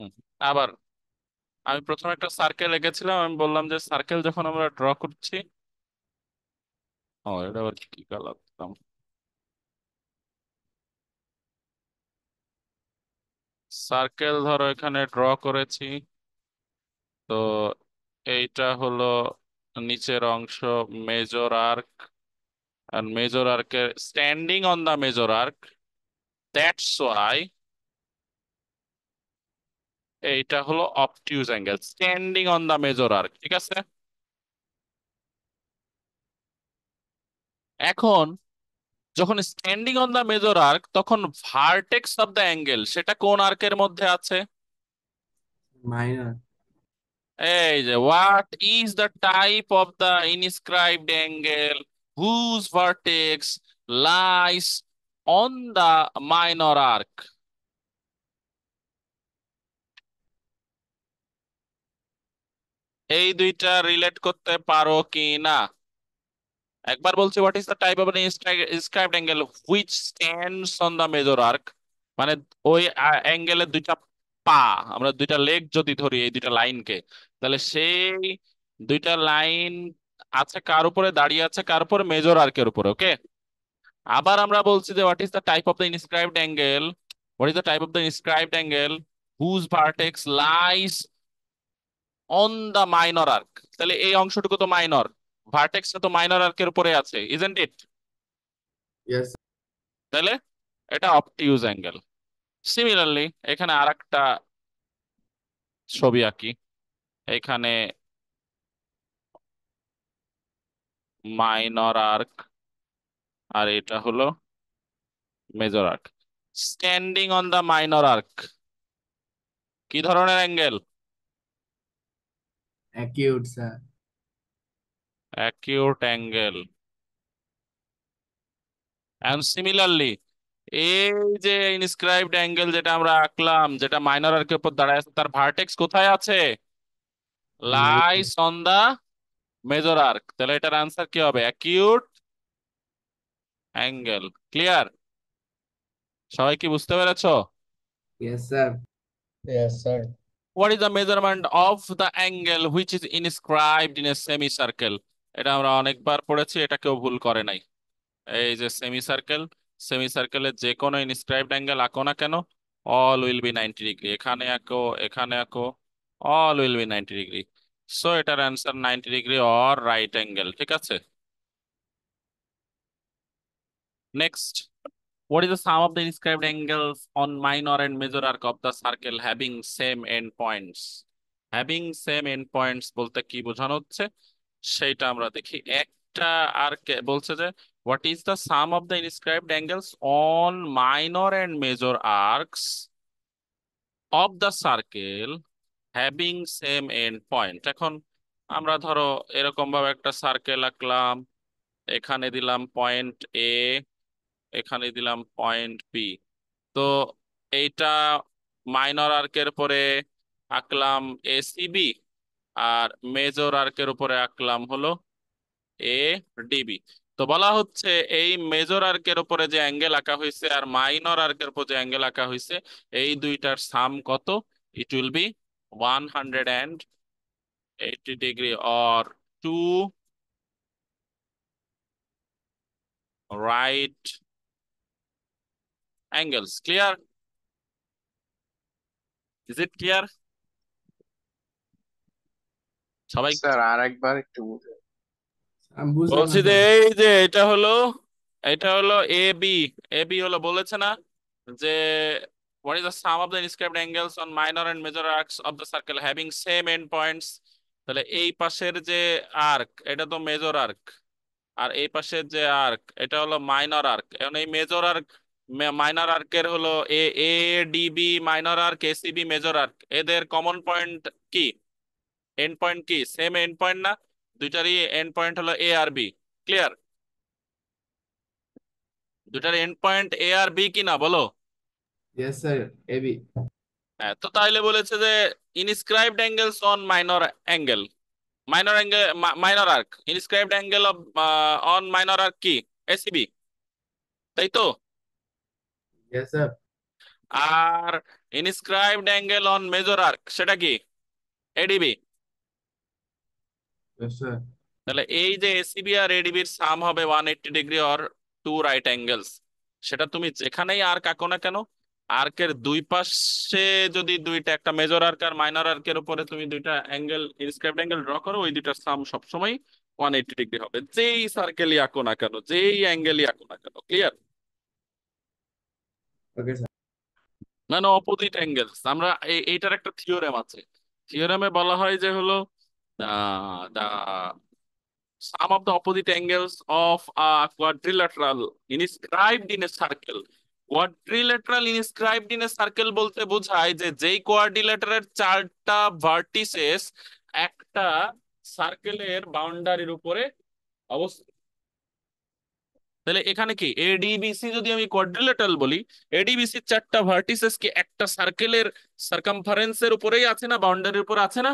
হুম। আবার আমি প্রথমে একটা সার্কেল এঁকেছিলাম, আমি বললাম যে সার্কেল যখন আমরা ড্র করছি, ও এটা আবার কি কালার দিলাম, সার্কেল ধরো এখানে ড্র করেছি। তো এইটা হলো নিচের অংশ, মেজর আর্ক, আর মেজর আর্কের standing on the major arc, that's why এইটা হলো obtuse angle, standing on the major arc, ঠিক আছে। এখন যখন standing on the major arc, তখন ভার্টেক্স অফ দ্য অ্যাঙ্গেল সেটা কোন আর্কের মধ্যে আছে? মাইনর। এই যে, what is the type of the inscribed angle whose vertex lies on the minor arc? এই দুইটা রিলেট করতে পারো কি না? একবার বলছি, what is the type of inscribed angle which stands on the major arc, মানে ওই অ্যাঙ্গেলের দুইটা পা, আমরা দুইটা লেগ যদি ধরি এই দুইটা লাইনকে, তাহলে সেই দুইটা লাইন আছে কার উপরে, দাঁড়িয়ে আছে কার উপরে, মেজর আর্কের উপরে, ওকে। আবার আমরা বলছি যে what is the type of the inscribed angle, what is the type of the inscribed angle whose vertex lies on the minor arc, তাহলে এই অংশটুকু তো মাইনর, ভার্টেক্সটা তো মাইনর আর্কের উপরে আছে, ইজেন্ট ইট? ইয়েস। তাহলে এটা অবটিউজ অ্যাঙ্গেল। সিমিলারলি এখানে আরেকটা ছবি আঁকি। এখানে মাইনর আর্ক, আর এটা হলো major arc. Standing on the minor arc কি ধরনের angle? Acute sir. Acute angle. And similarly এই যে ইনস্ক্রাইবড অ্যাঙ্গেল যেটা আমরা আঁকলাম, যেটা মাইনর আর্কের উপর দাঁড়ায় আছে, তার ভার্টেক্স কোথায় আছে? Lies on the major arc, তাহলে এটার আনসার কি হবে? Acute angle. ক্লিয়ার? সবাই কি বুঝতে পেরেছো? Yes sir. Yes, sir. What is the measurement of the angle which is inscribed in a semi circle? এটা আমরা অনেকবার পড়েছি, এটা কেউ ভুল করে নাই। এই যে সেমি সার্কেল, সেমি সার্কেলের যে কোনো ইনস্ক্রাইবড অ্যাঙ্গেল আঁকো না কেন, অল উইল বি 90 ডিগ্রি। এখানে আঁকো, এখানে আঁকো, all will be 90 degree. So এটার answer 90 degree or right angle, ঠিক আছে। Next, what is the sum of the inscribed angles on minor and major arc of the circle having same endpoints? Having same endpoints বলতে কি বোঝানো হচ্ছে সেটা আমরা দেখি। একটা আর্কে বলছে যে what is the sum of the inscribed angles on minor and major arcs of the circle having same endpoint। এখন আমরা ধরো এরকম ভাবে একটা সার্কেল আঁকলাম, এখানে দিলাম পয়েন্ট এ, এখানে দিলাম পয়েন্ট বি। তো এইটা মাইনর আর্কের পরে আঁকলাম এসিবি, আর মেজর আর্কের উপরে আঁকলাম হলো এ ডিবি। তো বলা হচ্ছে এই মেজর আর্কের উপরে যে অ্যাঙ্গেল আঁকা হয়েছে আর মাইনর আর্কের উপর যে অ্যাঙ্গেল আঁকা হয়েছে, এই দুইটার সাম কত? It will be 180 degree or two right angles. Clear? Is it clear সবাই? স্যার আর একবার একটু বুঝে। আমি বুঝলাম না বলছি যে স্যার। এই যে এটা হলো এ বি। এ বি হলো বলেছে না যে what is the sum of the inscribed angles on minor and major arcs of the circle having same end points? তাহলে এই পাশের যে আর্ক এটা তো মেজর আর্ক, আর এই পাশের যে আর্ক এটা হলো মাইনর আর্ক। এখন এই মেজর আর্ক মাইনর আর্কের হলো A A DB minor arc, ACB major arc, এদের কমন পয়েন্ট কি, এন্ড পয়েন্ট কি, সেম এন্ড পয়েন্ট না? দুইটারই এন্ড পয়েন্ট হলো এ আর বি। ক্লিয়ার? দুটার এন্ড পয়েন্ট এ আর বি কিনা বলো? Yes sir. এবি। হ্যাঁ, তো তাইলে বলেছে যে inscribed angles on minor angle, minor angle, minor arc, inscribed angle of on minor arc কি, এসিবি, তাই তো? Yes sir. আর inscribed angle on major arc সেটা কি? এডিবি। Yes, sir. তাহলে এই যে এসিবি আর এডিবির সাম হবে 180 degree or two right angles, সেটা তুমি যেখানেই আর্ক আঁকো না কেন, আর্কের দুই পাশে যদি দুইটা, একটা মেজর আর্ক আর মাইনর আর্কের উপরে তুমি দুইটা অ্যাঙ্গেল, ইনস্ক্রাইবড অ্যাঙ্গেল ড্র করো, ওই দুইটার সাম সবসময় 180 ডিগ্রি হবে, যেই সার্কেলই আঁকো না কেন, যেই অ্যাঙ্গেলই আঁকো না কেন। ক্লিয়ার? Okay, sir. মানে অপোজিট অ্যাঙ্গেলস, আমরা এইটার একটা থিওরেম আছে, থিওরেমে বলা হয় যে হলো দা sum of the opposite angles of a quadrilateral inscribed in a circle. Quadrilateral inscribed in a circle বলতে বোঝায় যে যেই কোয়াড্রিল্যাটারের চারটা ভার্টিসেস একটা সার্কেলের বাউন্ডারির উপরে অবস্থিত। তাহলে এখানে কি এডিবিসি যদি আমি কোয়াড্রিল্যাটারাল বলি, এডিবিসির চারটা ভার্টিসেস কি একটা সার্কেলের সার্কামফারেন্সের উপরেই আছে না, বাউন্ডারির উপর আছে না?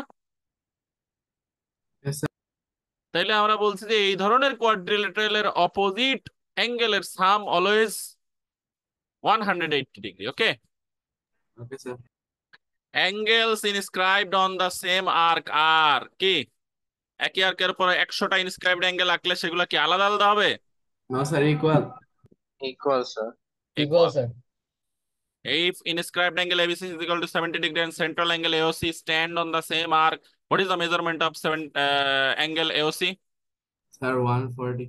Yes, sir. তাইলে আমরা বলছি যে এই ধরনের কোয়াড্রিল্যাটারালের অপোজিট অ্যাঙ্গেলের sum always 180 degree. Okay? Okay, sir. Angles inscribed on the same arc আর কি? একই আর্কের উপর 100টা ইনস্ক্রাইবড অ্যাঙ্গেল আঁকলে সেগুলো কি আলাদা আলাদা হবে? No, sir. Equal. Equal, sir. Equal. sir. If inscribed angle ABC is equal to 70 degree and central angle AOC stand on the same arc, what is the measurement of angle AOC? Sir, 140.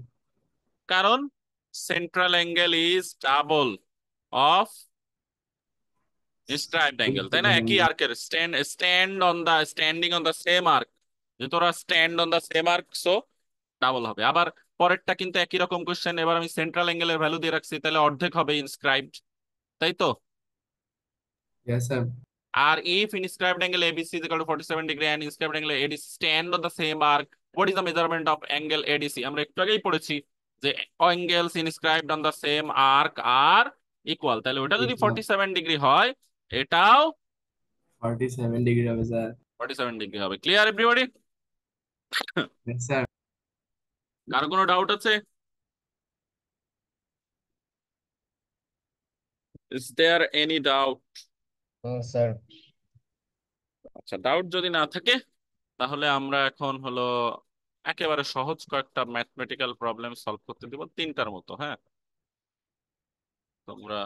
কারণ central angle is double of inscribed angle, তাই না? একই আর্কের standing on the same arc, যে তোরা stand on the same arc, so double হবে। আবার পরেরটা কিন্তু একই রকম কোশ্চেন, এবার আমি সেন্ট্রাল অ্যাঙ্গেলের ভ্যালু দিয়ে রাখছি, তাহলে অর্ধেক হবে ইনস্ক্রাইবড, তাই তো? Yes, sir. R if inscribed angle ABC is equal to 47 degree and inscribed angle ADC stand on the same arc, what is the measurement of angle ADC? আমরা একটু আগেই পড়েছি যে angles inscribed on the same arc are equal, তাহলে ওটা যদি Equal. 47 degree হয়, এটাও 47 degree হবে, sir. 47 ডিগ্রি হবে। Clear everybody? Yes, sir. কার কোনো ডাউট আছে? Is there any doubt? No, sir. আচ্ছা, ডাউট যদি না থাকে তাহলে আমরা এখন হলো একেবারে সহজ কয়েকটা ম্যাথমেটিক্যাল প্রবলেম সলভ করতে দিব, তিনটার মতো। হ্যাঁ, তোমরা